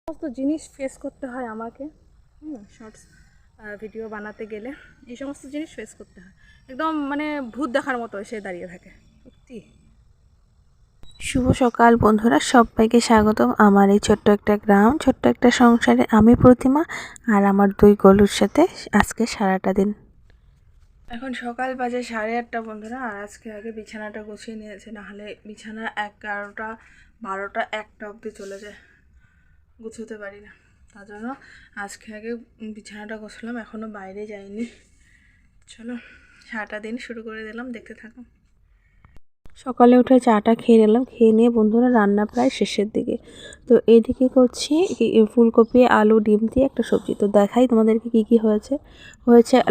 সমস্ত জিনিস ফেস করতে হয় আমাকে শর্টস ভিডিও বানাতে গেলে এই সমস্ত জিনিস ফেস করতে হয়। একদম মানে ভূত দেখার মতো এসে দাঁড়িয়ে থাকে সত্যি। শুভ সকাল বন্ধুরা, সবাইকে স্বাগতম আমার এই ছোট্ট একটা গ্রাম, ছোট্ট একটা সংসারে। আমি প্রতিমা আর আমার দুই গলুর সাথে আজকে সারাটা দিন। এখন সকাল বাজে 8:30 বন্ধুরা। আর আজকে আগে বিছানাটা গুছিয়ে নিয়েছে, নাহলে বিছানা 11টা 12টা 1টা অবধি চলে যায়, গুছোতে পারি না। তার জন্য আজকে আগে বিছানাটা গোছলাম, এখনও বাইরে যাইনি। চলো সারাটা দিন শুরু করে দিলাম, দেখতে থাকো। সকালে উঠে চাটা খেয়ে নিলাম, খেয়ে নিয়ে বন্ধুরা রান্না প্রায় শেষের দিকে। তো এইদিকে করছি ফুলকপি আলু ডিম দিয়ে একটা সবজি। তো দেখাই তোমাদেরকে কি হয়েছে।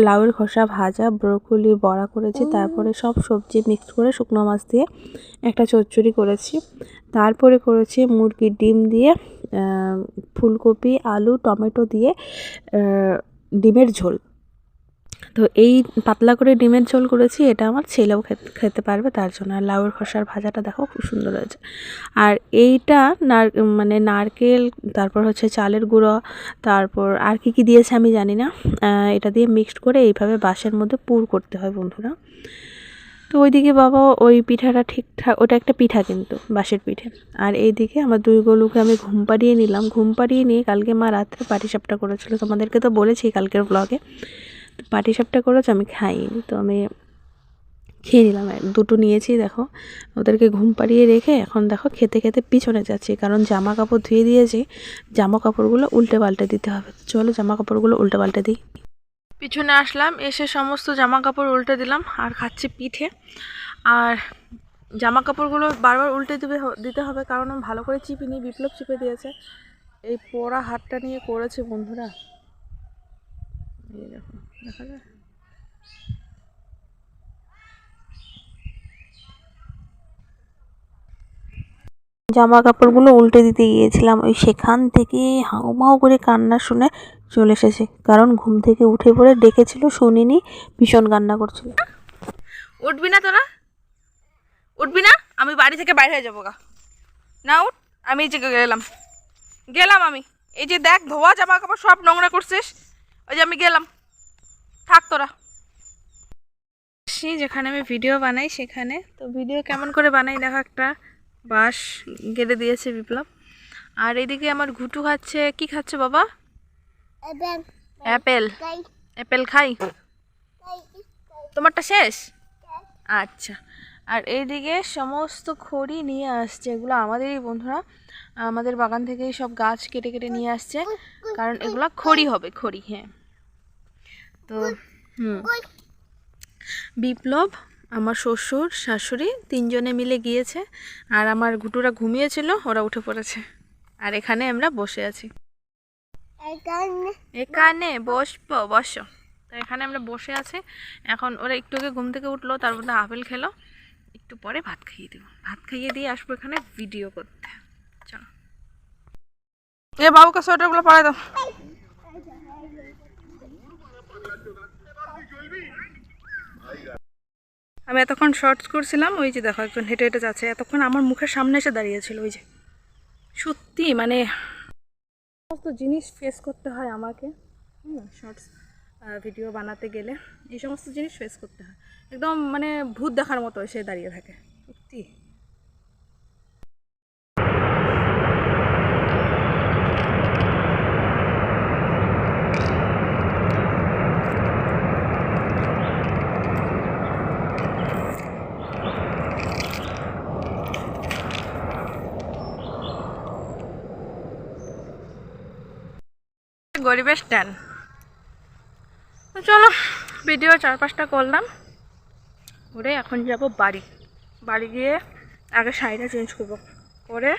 লাউয়ের খোসা ভাজা, ব্রোকলি বড়া করেছি, তারপরে সব সবজি মিক্স করে শুকনো মাছ দিয়ে একটা চচ্চড়ি করেছি, তারপরে করেছি মুরগির ডিম দিয়ে ফুলকপি আলু টমেটো দিয়ে ডিমের ঝোল। তো এই পাতলা করে ডিমের ঝোল করেছি, এটা আমার ছেলেও খেতে পারবে তার জন্য। আর লাউয়ের খোসার ভাজাটা দেখো খুব সুন্দর হয়েছে। আর এইটা নারকেল, তারপর হচ্ছে চালের গুঁড়ো, তারপর আর কি দিয়েছে আমি জানি না। এটা দিয়ে মিক্সড করে এইভাবে বাঁশের মধ্যে পুর করতে হয় বন্ধুরা। তো ওইদিকে বাবা ওই পিঠাটা ঠিকঠাক, ওটা একটা পিঠা কিন্তু বাঁশের পিঠে। আর এইদিকে আমার দুই গলুকে আমি ঘুম পাড়িয়ে নিলাম। ঘুম পাড়িয়ে নিয়ে কালকে মা রাত্রে পাটিসাপটা করেছিল, তোমাদেরকে তো বলেছি কালকের ব্লগে। পাটিসাপটা করেছে, আমি খাইনি, তো আমি খেয়ে নিলাম। দুটো নিয়েছি দেখো, ওদেরকে ঘুম পাড়িয়ে রেখে এখন দেখো খেতে খেতে পিছনে যাচ্ছি, কারণ জামা কাপড় ধুয়ে দিয়েছি, জামা কাপড়গুলো উল্টে পাল্টে দিতে হবে। চলো জামা কাপড়গুলো উল্টে পাল্টে দিই। পিছনে আসলাম, এসে সমস্ত জামা কাপড় উল্টে দিলাম আর খাচ্ছি পিঠে। আর জামা কাপড়গুলো বারবার উল্টে দিতে হবে, কারণ আমি ভালো করে চিপিনি, বিপ্লব চিপে দিয়েছে। এই পোড়া হাতটা নিয়ে করেছে বন্ধুরা, এই দেখো দেখা যায়। জামা কাপড়গুলো উল্টে দিতে গিয়েছিলাম, ওই সেখান থেকে হাউমাউ করে কান্না শুনে চলে এসেছে, কারণ ঘুম থেকে উঠে পড়ে ডেকেছিল, শুনিনি, ভীষণ কান্না করছিল। উঠবি না তোরা, উঠবি না, আমি বাড়ি থেকে বাইরে হয়ে যাবো গা। না উঠ, আমি এই যে গেলাম আমি। এই যে দেখ ধোয়া জামা কাপড় সব নোংরা করছিস, ওই যে আমি গেলাম, থাক তোরা। যেখানে আমি ভিডিও বানাই সেখানে, তো ভিডিও কেমন করে বানাই দেখো, একটা বাঁশ গেড়ে দিয়েছে বিপ্লব। আর এদিকে আমার ঘুটু খাচ্ছে, কি খাচ্ছে বাবা? অ্যাপেল। অ্যাপেল খাই, তোমারটা শেষ? আচ্ছা। আর এইদিকে সমস্ত খড়ি নিয়ে আসছে, এগুলো আমাদেরই বন্ধুরা, আমাদের বাগান থেকেই সব গাছ কেটে কেটে নিয়ে আসছে, কারণ এগুলো খড়ি হবে, খড়ি। হ্যাঁ, তো বিপ্লব, আমার শ্বশুর শাশুড়ি তিনজনে মিলে গিয়েছে, আর আমার ঘুটুরা ঘুমিয়েছিল, ওরা উঠে পড়েছে। আর এখানে আমরা বসে আছি, এখানে বসো। তো এখানে আমরা বসে আছি। এখন ওরা একটু আগে ঘুম থেকে উঠলো, তার মধ্যে আপেল খেলো, একটু পরে ভাত খাইয়ে দেবো, ভাত খাইয়ে দিয়ে আসবো এখানে ভিডিও করতে। চলো, এ বাবুকে সোয়েটারগুলো পরাই দাও। আমি এতক্ষণ শর্টস করছিলাম, ওই যে দেখো একজন হেঁটে হেঁটে যাচ্ছে, এতক্ষণ আমার মুখের সামনে এসে দাঁড়িয়েছিল। ওই যে সত্যি মানে সমস্ত জিনিস ফেস করতে হয় আমাকে শর্টস ভিডিও বানাতে গেলে, এই সমস্ত জিনিস ফেস করতে হয়। একদম মানে ভূত দেখার মতো এসে দাঁড়িয়ে থাকে সত্যি। গরিবের স্ট্যান্ড। তো চলো ভিডিও 4-5টা করলাম, করে এখন যাব বাড়ি। বাড়ি গিয়ে আগে শাড়িটা চেঞ্জ করবো, করে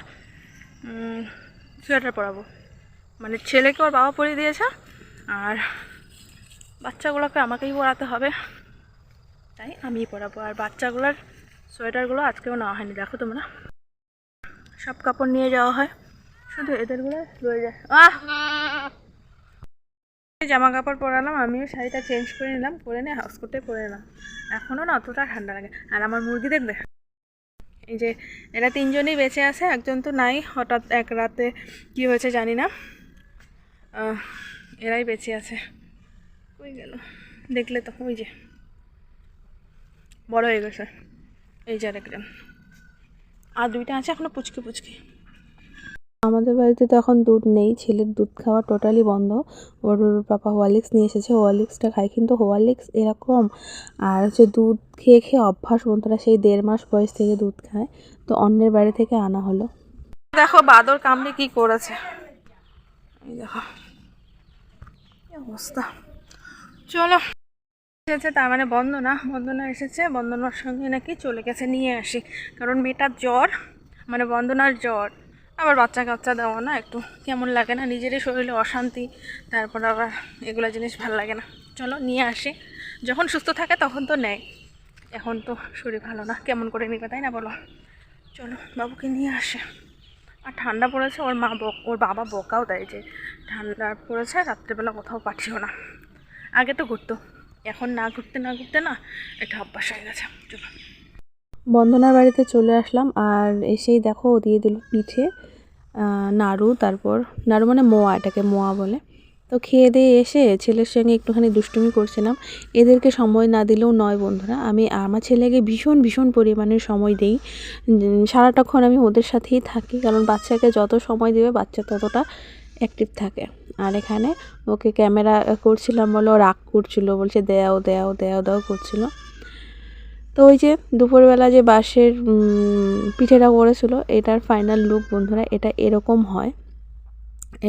সোয়েটার পরাবো। মানে ছেলেকে ওর বাবা পরিয়ে দিয়েছে, আর বাচ্চাগুলোকে আমাকেই পরাতে হবে, তাই আমিই পরাবো। আর বাচ্চাগুলোর সোয়েটারগুলো আজকেও নেওয়া হয়নি, দেখো তোমরা, সব কাপড় নিয়ে যাওয়া হয়, শুধু এদেরগুলো রয়ে যায়। জামা কাপড় পরালাম, আমিও শাড়িটা চেঞ্জ করে নিলাম, করে নিয়ে হাউস কোটে পরে নিলাম। এখনও না অতটা ঠান্ডা লাগে। আর আমার মুরগি দেখবে, এই যে এরা তিনজনই বেঁচে আছে, একজন তো নাই, হঠাৎ এক রাতে কি হয়েছে জানি না। এরাই বেঁচে আছে। ওই গেল, দেখলে তো ওই যে বড় হয়ে গেছে। এই যে আরেকজন, আর দুইটা আছে এখনো পুচকি পুচকি। আমাদের বাড়িতে তো এখন দুধ নেই, ছেলের দুধ খাওয়া টোটালি বন্ধ। ওর পাপা হরলিক্স নিয়ে এসেছে, হরলিক্সটা খায়, কিন্তু হরলিক্স এরকম আর হচ্ছে দুধ খেয়ে খেয়ে অভ্যাস বন্ধুরা, সেই 1.5 মাস বয়স থেকে দুধ খায়, তো অন্যের বাড়ি থেকে আনা হলো। দেখো বাদর কামড়ে কি করেছে, এই দেখো কি অবস্থা। চলো এসেছে, তার মানে বন্দনা, বন্দনা এসেছে, বন্দনার সঙ্গে নাকি চলে গেছে নিয়ে আসি, কারণ মেয়েটার জ্বর, মানে বন্দনার জ্বর, আবার বাচ্চা কাচ্চা দেওয়া না একটু কেমন লাগে না, নিজেরই শরীরে অশান্তি, তারপর আবার এগুলো জিনিস ভালো লাগে না। চলো নিয়ে আসি, যখন সুস্থ থাকে তখন তো নেয়, এখন তো শরীর ভালো না, কেমন করে নিবে তাই না বলো। চলো বাবুকে নিয়ে আসে। আর ঠান্ডা পড়েছে, ওর বাবা বকাও দেয় যে ঠান্ডা পড়েছে রাত্রেবেলা কোথাও পাঠিও না। আগে তো ঘুরতো, এখন না ঘুরতে না ঘুরতে না এটা অভ্যাস হয়ে গেছে। চলো বন্দনার বাড়িতে চলে আসলাম, আর এসেই দেখো ও দিয়ে দিল পিঠে, নাড়ু, তারপর নাড়ু মানে মোয়া, এটাকে মোয়া বলে। তো খেয়ে দিয়ে এসে ছেলের সঙ্গে একটুখানি দুষ্টুমি করছিলাম। এদেরকে সময় না দিলেও নয় বন্ধুরা, আমি আমার ছেলেকে ভীষণ ভীষণ পরিমাণে সময় দিই, সারাটাক্ষণ আমি ওদের সাথেই থাকি, কারণ বাচ্চাকে যত সময় দেবে বাচ্চা ততটা অ্যাক্টিভ থাকে। আর এখানে ওকে ক্যামেরা করছিলাম বলে ও রাগ করছিল, বলছে দেও দেও দেও দেও করছিল। তো ওই যে দুপুরবেলা যে বাঁশের পিঠেটা করেছিল, এটার ফাইনাল লুক বন্ধুরা, এটা এরকম হয়,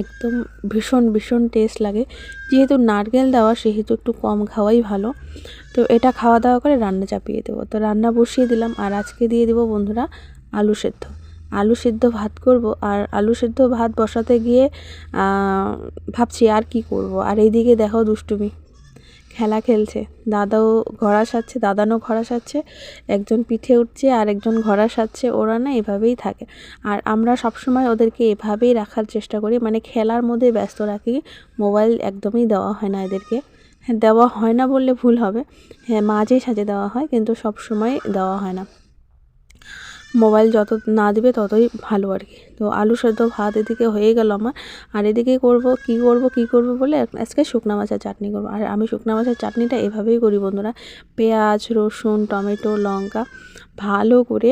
একদম ভীষণ ভীষণ টেস্ট লাগে। যেহেতু নারকেল দেওয়া সেহেতু একটু কম খাওয়াই ভালো। তো এটা খাওয়া দাওয়া করে রান্না চাপিয়ে দেবো, তো রান্না বসিয়ে দিলাম। আর আজকে দিয়ে দেবো বন্ধুরা আলু সেদ্ধ, আলু সেদ্ধ ভাত করব। আর আলু সেদ্ধ ভাত বসাতে গিয়ে ভাবছি আর কি করব, আর এইদিকে দেখো দুষ্টুমি, খেলা খেলছে, দাদাও ঘোড়া সাজছে, দাদানও ঘোড়া সাজছে, একজন পিঠে উঠছে আর একজন ঘোড়া সাজছে, ওরা না এভাবেই থাকে। আর আমরা সবসময় ওদেরকে এভাবেই রাখার চেষ্টা করি, মানে খেলার মধ্যে ব্যস্ত রাখি, মোবাইল একদমই দেওয়া হয় না এদেরকে। হ্যাঁ, দেওয়া হয় না বললে ভুল হবে, হ্যাঁ মাঝে সাঝে দেওয়া হয়, কিন্তু সব সময় দেওয়া হয় না। মোবাইল যত না দিবে ততই ভালো আর কি। তো আলু সেদ্ধ ভাত এদিকে হয়ে গেল আমার, আর এদিকে কী করব বলে আজকে শুকনো মাছের চাটনি করব। আর আমি শুকনো মাছের চাটনিটা এভাবেই করি বন্ধুরা, পেঁয়াজ, রসুন, টমেটো, লঙ্কা ভালো করে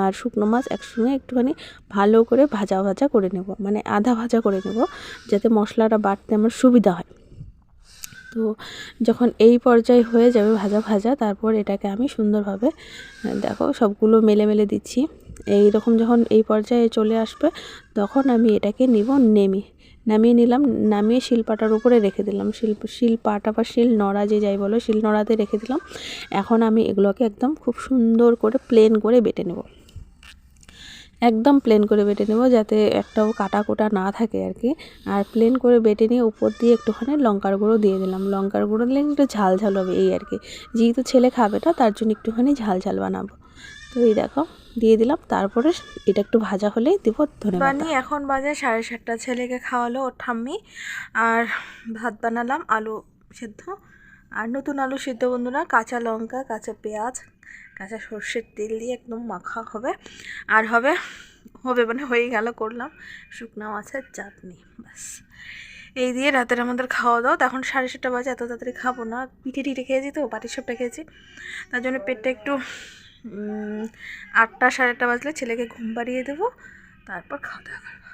আর শুকনো মাছ একসঙ্গে একটুখানি ভালো করে ভাজা ভাজা করে নেব, মানে আধা ভাজা করে নেব, যাতে মশলাটা বাটতে আমার সুবিধা হয়। তো যখন এই পর্যায়ে হয়ে যাবে ভাজা ভাজা, তারপর এটাকে আমি সুন্দরভাবে দেখো সবগুলো মেলে মেলে দিচ্ছি। এই রকম যখন এই পর্যায়ে চলে আসবে তখন আমি এটাকে নামিয়ে নিলাম, নামিয়ে শিলপাটার উপরে রেখে দিলাম, শিলপাটা বা শিল নোড়া যে যাই বলো, শিল নোড়াতে রেখে দিলাম। এখন আমি এগুলোকে একদম খুব সুন্দর করে প্লেন করে বেটে নেব, একদম প্লেন করে বেটে নেব, যাতে একটাও কাটা কোটা না থাকে আর কি। আর প্লেন করে বেটে নিয়ে উপর দিয়ে একটুখানি লঙ্কার গুঁড়ো দিয়ে দিলাম, লঙ্কার গুঁড়ো দিলে একটু ঝাল ঝাল হবে এই আর কি, যেহেতু ছেলে খাবে না তার জন্য একটুখানি ঝাল ঝাল বানাবো। তো এই দেখো দিয়ে দিলাম, তারপরে এটা একটু ভাজা হলেই দিব ধনেপাতা। এখন বাজে 7:30, ছেলেকে খাওয়ালো ওর ঠাম্মি, আর ভাত বানালাম আলু সেদ্ধ, আর নতুন আলু সেদ্ধ বন্ধুরা, কাঁচা লঙ্কা, কাঁচা পেঁয়াজ, কাঁচা সর্ষের তেল দিয়ে একদম মাখা হবে, আর হবে মানে হয়ে গেল, করলাম শুকনো মাছের চাটনি, ব্যাস এই দিয়ে রাতের আমাদের খাওয়া দাওয়া। এখন 7:30 বাজে, এত তাড়াতাড়ি খাবো না, পিঠে টিঠে খেয়েছি তো, পাটিসাপটা খেয়েছি, তার জন্য পেটটা একটু 8টা 8:30 বাজলে ছেলেকে ঘুম পাড়িয়ে দেবো, তারপর খাওয়া দাওয়া করবো।